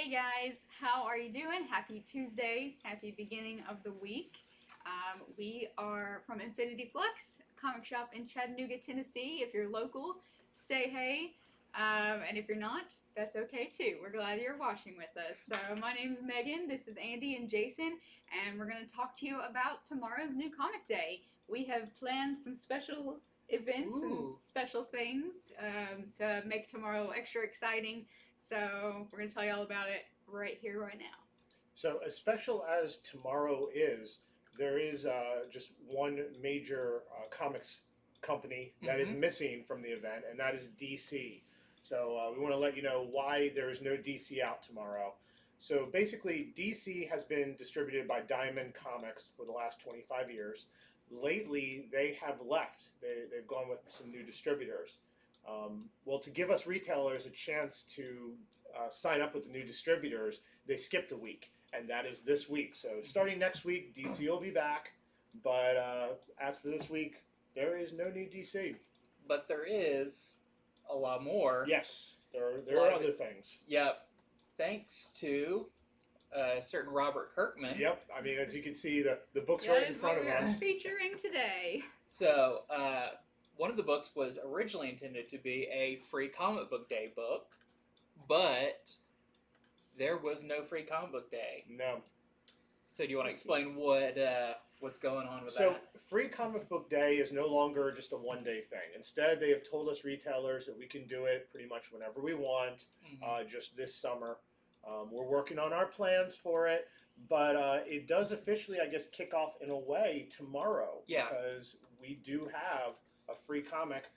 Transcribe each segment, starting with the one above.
Hey guys, how are you doing? Happy Tuesday, happy beginning of the week. We are from Infinity Flux, comic shop in Chattanooga, Tennessee. If you're local, say hey. And if you're not, that's okay too. We're glad you're watching with us. So, my name's Megan, this is Andy and Jason, and we're going to talk to you about tomorrow's new comic day. We have planned some special events and special things to make tomorrow extra exciting. So we're going to tell you all about it right here, right now. So, as special as tomorrow is, there is just one major comics company that is missing from the event, and that is DC. So, we want to let you know why there is no DC out tomorrow. So, basically, DC has been distributed by Diamond Comics for the last 25 years. Lately, they have left, they've gone with some new distributors. Well, to give us retailers a chance to sign up with the new distributors, they skipped a week, and that is this week. So starting next week, DC will be back, but as for this week, there is no new DC. But there is a lot more. Yes, there are other things. Yep. Thanks to a certain Robert Kirkman. Yep. I mean, as you can see, the book's That right in is front what of we're us. featuring today. So, one of the books was originally intended to be a free comic book day book, but there was no free comic book day. No. So, do you want to explain what's going on with So, that? Free Comic Book Day is no longer just a one-day thing. Instead, they have told us retailers that we can do it pretty much whenever we want, just this summer. We're working on our plans for it, but it does officially, I guess, kick off in a way tomorrow. Yeah. Because we do have a free comic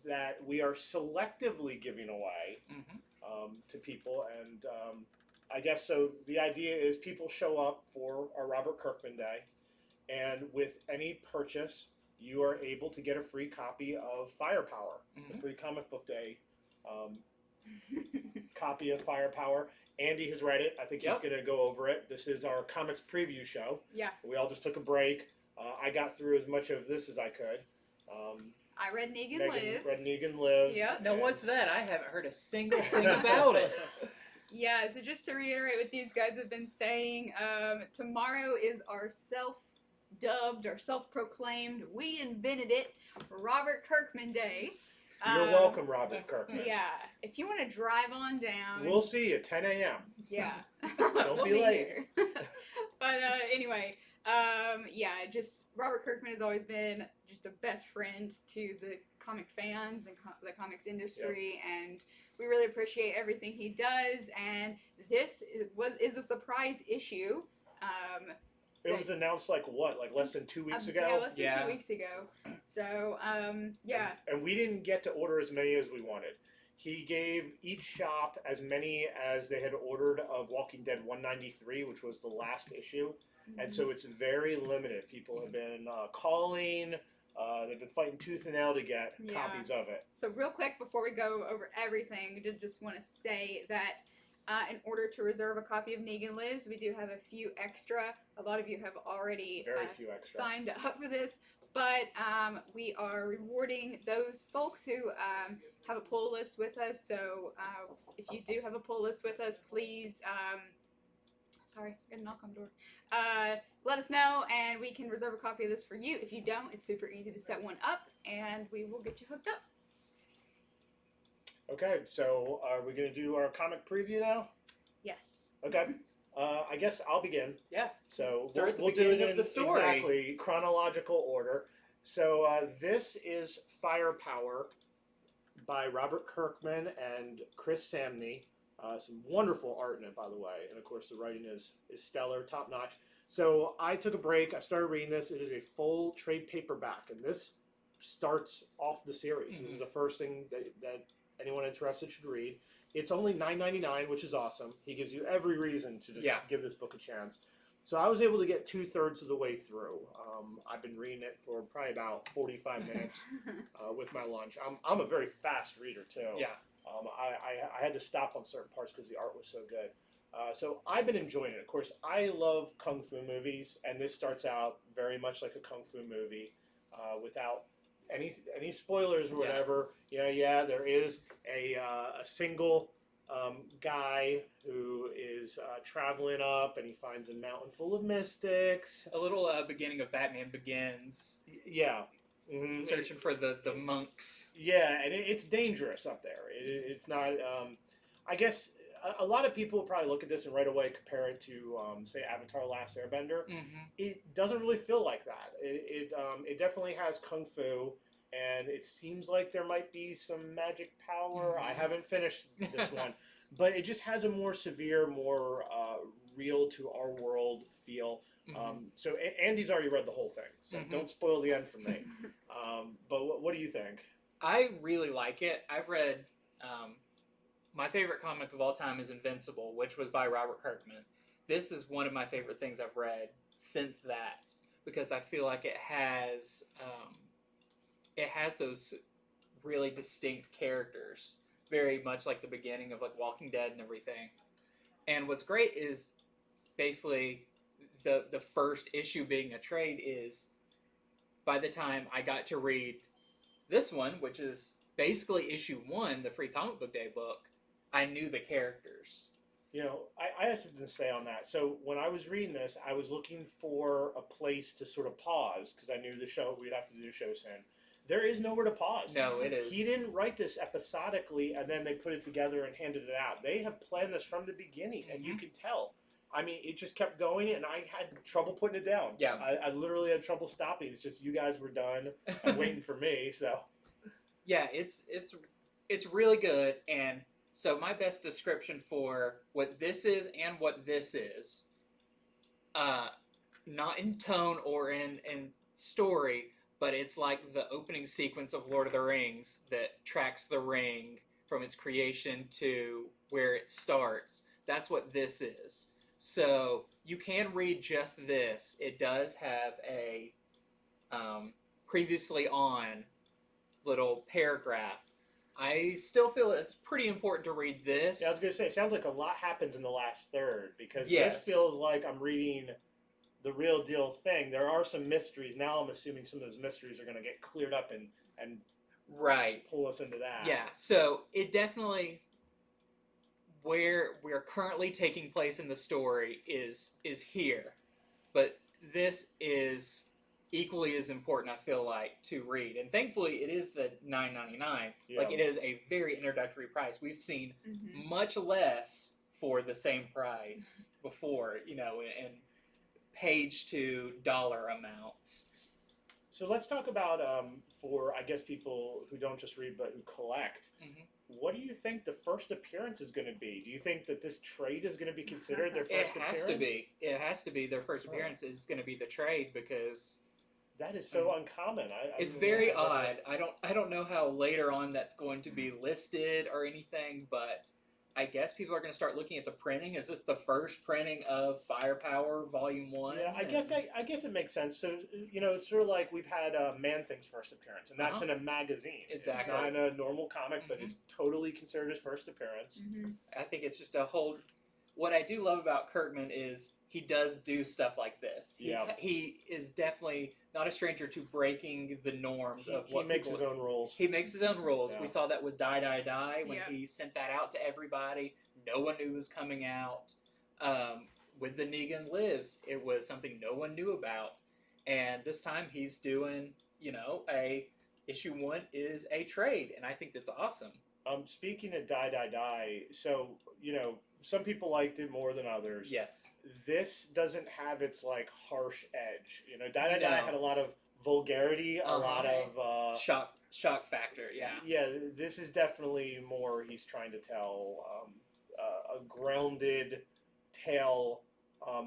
that we are selectively giving away to people. And I guess so the idea is people show up for our Robert Kirkman Day, and with any purchase, you are able to get a free copy of Firepower, the free comic book day copy of Firepower. Andy has read it. I think he's going to go over it. This is our comics preview show. Yeah. We all just took a break. I got through as much of this as I could. I read Negan Megan Lives. read Negan Lives. Yep. Now, what's that? I haven't heard a single thing about it. Yeah, so just to reiterate what these guys have been saying, tomorrow is our self-dubbed or self-proclaimed, we invented it, Robert Kirkman Day. You're welcome, Robert Kirkman. Yeah, if you want to drive on down. We'll see you at 10 a.m. Yeah. Don't we'll be late. here. But anyway, yeah, just Robert Kirkman has always been just a best friend to the comic fans and the comics industry, and we really appreciate everything he does. And this is a surprise issue. It was announced like less than 2 weeks ago? Yeah, less than 2 weeks ago. So, yeah. And we didn't get to order as many as we wanted. He gave each shop as many as they had ordered of Walking Dead 193, which was the last issue. And so it's very limited. People have been calling. They've been fighting tooth and nail to get copies of it. So real quick, before we go over everything, I just want to say that in order to reserve a copy of Negan Lives, we do have a few extra. A lot of you have already signed up for this, but we are rewarding those folks who have a pull list with us. So if you do have a pull list with us, please, sorry, got a knock on the door. Let us know, and we can reserve a copy of this for you. If you don't, it's super easy to set one up, and we will get you hooked up. Okay, so are we going to do our comic preview now? Yes. Okay. I guess I'll begin. Yeah. So Start at the we'll do beginning it in of the story. exactly chronological order. So this is Firepower by Robert Kirkman and Chris Samnee. Some wonderful art in it, by the way, and of course the writing is stellar, top notch. So I took a break. I started reading this. It is a full trade paperback, and this starts off the series. This is the first thing that anyone interested should read. It's only $9.99, which is awesome. He gives you every reason to just give this book a chance. So I was able to get 2/3 of the way through. I've been reading it for probably about 45 minutes with my lunch. I'm a very fast reader too. Yeah. I had to stop on certain parts because the art was so good. So I've been enjoying it. Of course, I love Kung Fu movies, and this starts out very much like a Kung Fu movie without any spoilers or whatever. Yeah, there is a single guy who is traveling up, and he finds a mountain full of mystics. A little beginning of Batman Begins, Yeah. Mhm. searching for the monks. Yeah, and it's dangerous up there. It's not. I guess a lot of people probably look at this and right away compare it to, say, Avatar: Last Airbender. Mm-hmm. It doesn't really feel like that. It definitely has kung fu, and it seems like there might be some magic power. I haven't finished this one, but it just has a more severe, more real to our world feel. So Andy's already read the whole thing, so don't spoil the end for me. But what do you think? I really like it. I've read. My favorite comic of all time is Invincible, which was by Robert Kirkman. This is one of my favorite things I've read since that, because I feel like it has those really distinct characters, very much like the beginning of like Walking Dead and everything. And what's great is basically the first issue being a trade is, by the time I got to read this one, which is basically issue 1, the Free Comic Book Day book, I knew the characters. You know, I have something to say on that. So when I was reading this, I was looking for a place to sort of pause because I knew we'd have to do the show soon. There is nowhere to pause. No, it is. He didn't write this episodically and then they put it together and handed it out. They have planned this from the beginning, and you can tell. I mean, it just kept going, and I had trouble putting it down. Yeah. I literally had trouble stopping. It's just you guys were done and waiting for me. So Yeah, it's really good. And so my best description for what this is and what this is, not in tone or in story, but it's like the opening sequence of Lord of the Rings that tracks the ring from its creation to where it starts. That's what this is. So you can read just this. It does have a previously on little paragraph. I still feel it's pretty important to read this. yeah, I was going to say, it sounds like a lot happens in the last third because Yes. this feels like I'm reading the real deal thing. There are some mysteries. Now I'm assuming some of those mysteries are going to get cleared up and Right. pull us into that. Yeah. So it definitely, where we're currently taking place in the story is here, but this is equally as important, I feel like, to read. And thankfully it is the $9.99. Yeah. Like, it is a very introductory price. We've seen much less for the same price before, you know, in page to dollar amounts. So let's talk about, for, I guess, people who don't just read but who collect, what do you think the first appearance is going to be? Do you think that this trade is going to be considered their first appearance? It has to be. It has to be. Their first appearance is going to be the trade, because that is so uncommon. It's very odd. I don't know how later on that's going to be listed or anything, but I guess people are going to start looking at the printing. Is this the first printing of Firepower Volume 1? Yeah, I guess it makes sense. So, you know, it's sort of like we've had Man-Thing's first appearance, and that's in a magazine. Exactly. It's not in a normal comic, but it's totally considered his first appearance. I think it's just a whole... What I do love about Kirkman is he does do stuff like this. He is definitely not a stranger to breaking the norms of what he makes his own rules. He makes his own rules. Yeah. We saw that with Die Die Die when he sent that out to everybody. No one knew it was coming out. With the Negan Lives, it was something no one knew about. And this time he's doing, you know, issue 1 is a trade, and I think that's awesome. Speaking of Die Die Die, so, you know, some people liked it more than others. Yes. This doesn't have its, like, harsh edge. You know, Die Die Die had a lot of vulgarity, a lot of... shock factor, yeah. Yeah, this is definitely more he's trying to tell a grounded tale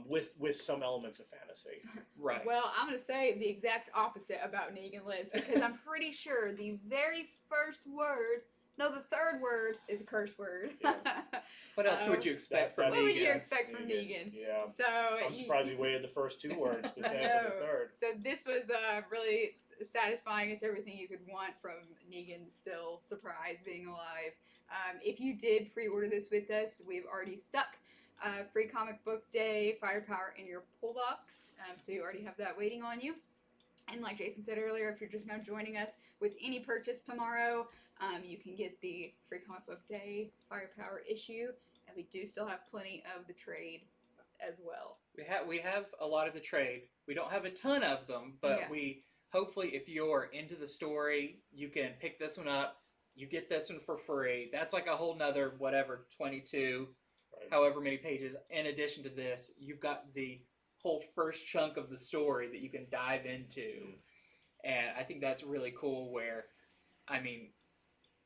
with some elements of fantasy. Right. Well, I'm going to say the exact opposite about Negan Lives, because I'm pretty sure the very first word... No, the third word is a curse word. Yeah. What else would you expect from Negan? What would you expect from Negan? Yeah. So I'm surprised he waited the first 2 words to say it for the third. So this was really satisfying. It's everything you could want from Negan still surprise being alive. If you did pre-order this with us, we've already stuck Free Comic Book Day Firepower in your pull box. So you already have that waiting on you. And like Jason said earlier, if you're just now joining us, with any purchase tomorrow, you can get the Free Comic Book Day Firepower issue, and we do still have plenty of the trade as well. We have a lot of the trade. We don't have a ton of them, but we hopefully, if you're into the story, you can pick this one up. You get this one for free. That's like a whole nother 22, however many pages. In addition to this, you've got the whole first chunk of the story that you can dive into, and I think that's really cool. Where, I mean,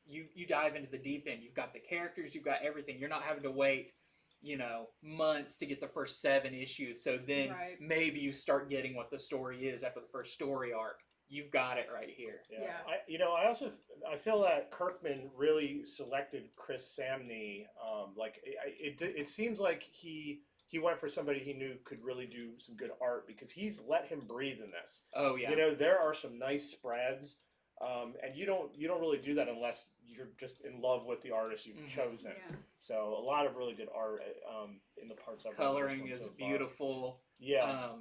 you dive into the deep end. You've got the characters. You've got everything. You're not having to wait, months to get the first 7 issues. So then maybe you start getting what the story is after the first story arc. You've got it right here. Yeah. I feel that Kirkman really selected Chris Samnee. It seems like he went for somebody he knew could really do some good art, because he's let him breathe in this. Oh yeah. There are some nice spreads, and you don't really do that unless you're just in love with the artist you've chosen. Yeah. So a lot of really good art in the parts of coloring is beautiful. Yeah.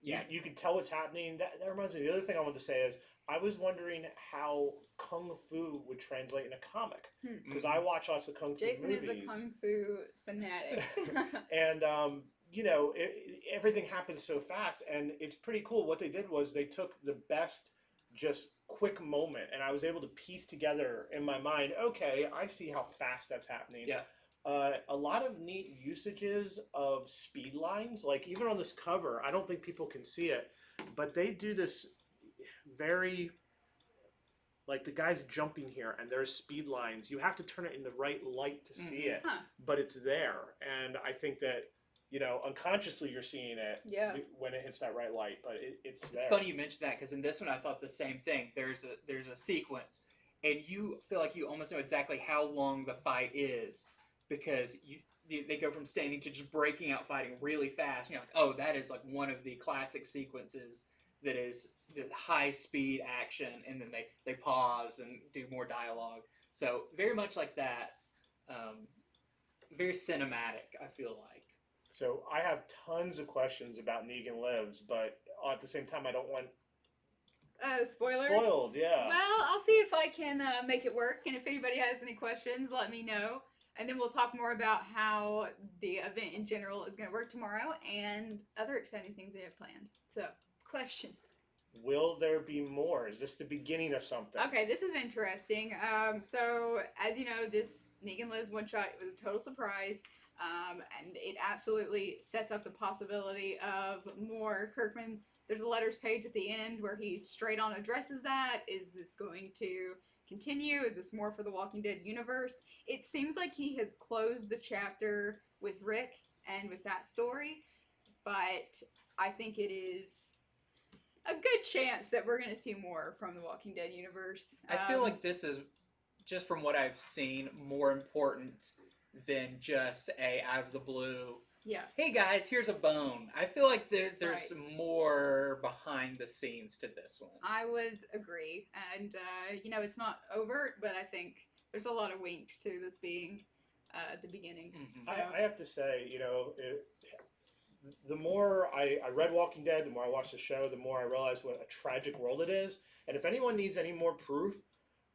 You can tell what's happening. That reminds me. The other thing I wanted to say is I was wondering how Kung Fu would translate in a comic, because I watch lots of Kung Fu Jason movies. Jason is a Kung Fu fanatic. And, everything happens so fast, and it's pretty cool. What they did was they took the best, just quick moment, and I was able to piece together in my mind, okay, I see how fast that's happening. Yeah. A lot of neat usages of speed lines, like even on this cover, I don't think people can see it, but they do this very, like the guy's jumping here and there's speed lines. You have to turn it in the right light to see it, but it's there. And I think that, unconsciously you're seeing it when it hits that right light, but it's there. It's funny you mentioned that, because in this one I thought the same thing. There's a sequence, and you feel like you almost know exactly how long the fight is, because they go from standing to just breaking out fighting really fast. And you're like, oh, that is like one of the classic sequences that is the high speed action, and then they pause and do more dialogue. So very much like that, very cinematic, I feel like. So I have tons of questions about Negan Lives, but at the same time I don't want spoilers? Spoiled, yeah. Well, I'll see if I can make it work, and if anybody has any questions, let me know. And then we'll talk more about how the event in general is going to work tomorrow and other exciting things we have planned. So, questions. Will there be more? Is this the beginning of something? Okay, this is interesting. So, as you know, this Negan Lives one-shot was a total surprise. And it absolutely sets up the possibility of more Kirkman. There's a letters page at the end where he straight on addresses that. Is this going to continue? Is this more for the Walking Dead universe? It seems like he has closed the chapter with Rick and with that story, but I think it is a good chance that we're going to see more from the Walking Dead universe. I feel like this is, just from what I've seen, more important than just out of the blue. Yeah. Hey guys, here's a bone. I feel like there's more behind the scenes to this one. I would agree, and it's not overt, but I think there's a lot of winks to this being the beginning. Mm-hmm. So. I have to say, the more I read Walking Dead, the more I watched the show, the more I realized what a tragic world it is. And if anyone needs any more proof,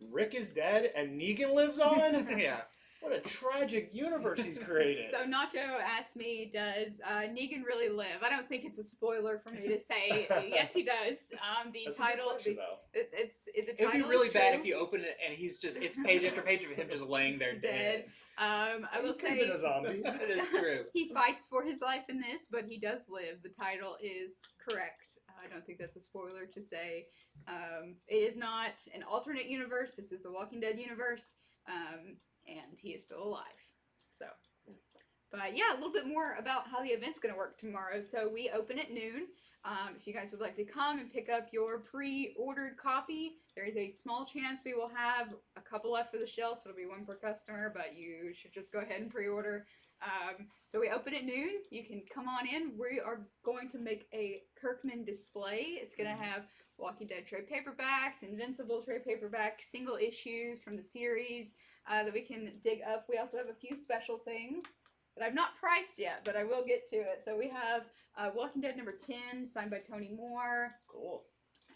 Rick is dead and Negan lives on. Yeah. What a tragic universe he's created. So Nacho asked me, does Negan really live? I don't think it's a spoiler for me to say yes, he does. The That's title, a good question, the it would title be really is bad true. if you open it and it's page after page of him just laying there dead. I will He could've been a zombie. That is true. He fights for his life in this, but he does live. The title is correct. I don't think that's a spoiler to say. It is not an alternate universe. This is the Walking Dead universe. And he is still alive. So, but yeah, a little bit more about how the event's going to work tomorrow. So we open at noon. If you guys would like to come and pick up your pre-ordered copy, there is a small chance we will have a couple left for the shelf. It'll be one per customer, but you should just go ahead and pre-order. So we open at noon. You can come on in. We are going to make a Kirkman display. It's going to have Walking Dead trade paperbacks, Invincible trade paperbacks, single issues from the series that we can dig up. We also have a few special things that I've not priced yet, but I will get to it. So we have Walking Dead number 10, signed by Tony Moore. Cool.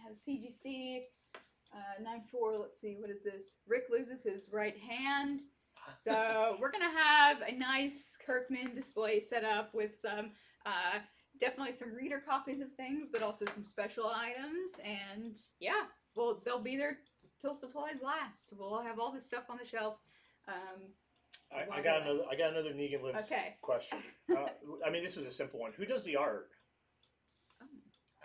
have CGC 9-4. Let's see, what is this? Rick loses his right hand. So we're gonna have a nice Kirkman display set up with some definitely some reader copies of things, but also some special items. And yeah, well, they'll be there till supplies last. We'll have all this stuff on the shelf. I got another Negan Lives question. I mean, this is a simple one. Who does the art?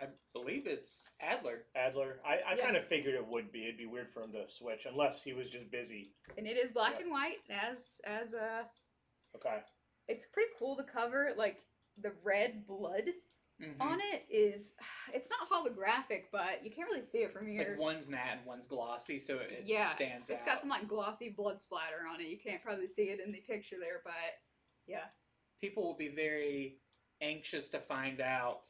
I believe it's Adlard. Adler. I Yes. kind of figured it would be. It'd be weird for him to switch unless he was just busy. And it is black and white as Okay. it's pretty cool to cover. Like the red blood Mhm. on it is, it's not holographic, but you can't really see it from here. Like one's matte and one's glossy, so it stands out. It's got some like glossy blood splatter on it. You can't probably see it in the picture there, but yeah. People will be very anxious to find out.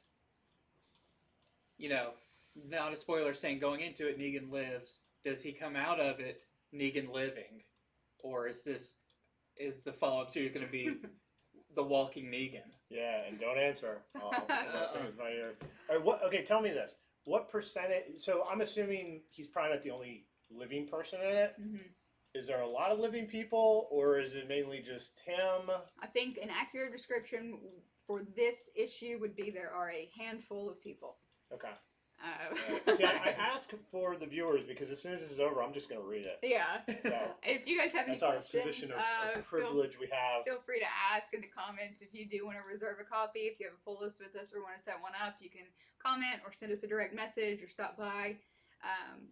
You know, not a spoiler saying going into it, Negan lives. Does he come out of it Negan living, or is the follow-up series going to be the Walking Negan? Yeah, and don't answer. Right here. All right, okay, tell me this. What percentage? So I'm assuming he's probably not the only living person in it. Mm-hmm. Is there a lot of living people, or is it mainly just him? I think an accurate description for this issue would be there are a handful of people. Okay. See, I ask for the viewers because as soon as this is over, I'm just going to read it. Yeah. So If you guys have any that's our questions, position of privilege we have. feel free to ask in the comments. If you do want to reserve a copy, if you have a pull list with us or want to set one up, you can comment or send us a direct message or stop by.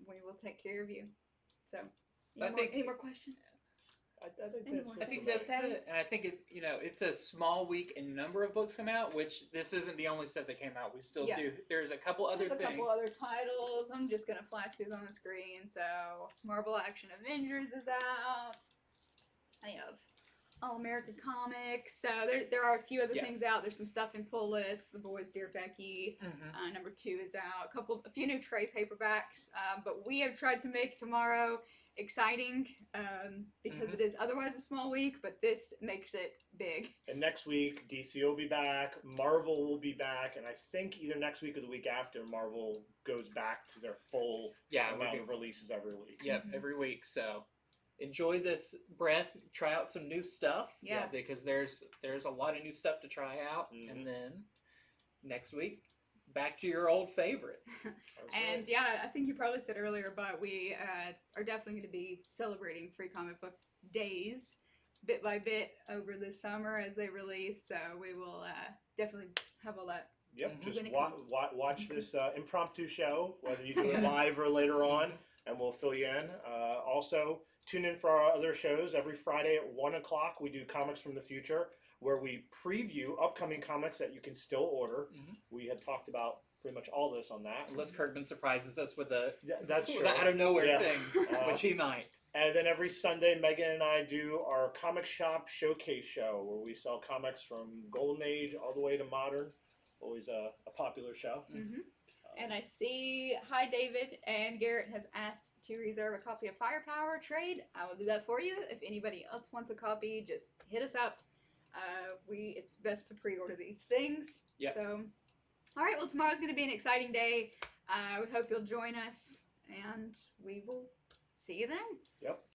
We will take care of you. So, any more questions? I think that's it. And I think it's a small week and number of books come out, which this isn't the only set that came out. We still do. There's a couple other There's things. a couple other titles. I'm just gonna flash these on the screen. So Marvel Action Avengers is out. I have All American Comics. So there are a few other things out. There's some stuff in pull lists. The Boys, Dear Becky. Number 2 is out. A few new trade paperbacks. But we have tried to make tomorrow exciting because it is otherwise a small week, but this makes it big. And next week, DC will be back, Marvel will be back, and I think either next week or the week after, Marvel goes back to their full amount of releases every week. Yep, every week. So enjoy this breath. Try out some new stuff. Yeah. Because there's a lot of new stuff to try out, and then next week, back to your old favorites. And yeah, I think you probably said earlier, but we are definitely going to be celebrating Free Comic Book Days bit by bit over the summer as they release. So we will definitely have all that. Yep, just watch this impromptu show, whether you do it live or later on, and we'll fill you in. Also, tune in for our other shows. Every Friday at 1 o'clock, we do Comics from the Future, where we preview upcoming comics that you can still order. We had talked about pretty much all this on that. Unless Kirkman surprises us with that's true. out of nowhere thing, which he might. And then every Sunday, Megan and I do our comic shop showcase show, where we sell comics from Golden Age all the way to modern. Always a popular show. And I see, hi David, and Garrett has asked to reserve a copy of Firepower trade. I will do that for you. If anybody else wants a copy, just hit us up. It's best to pre-order these things. Yep. So, all right. Well, tomorrow's going to be an exciting day. We hope you'll join us, and we will see you then. Yep.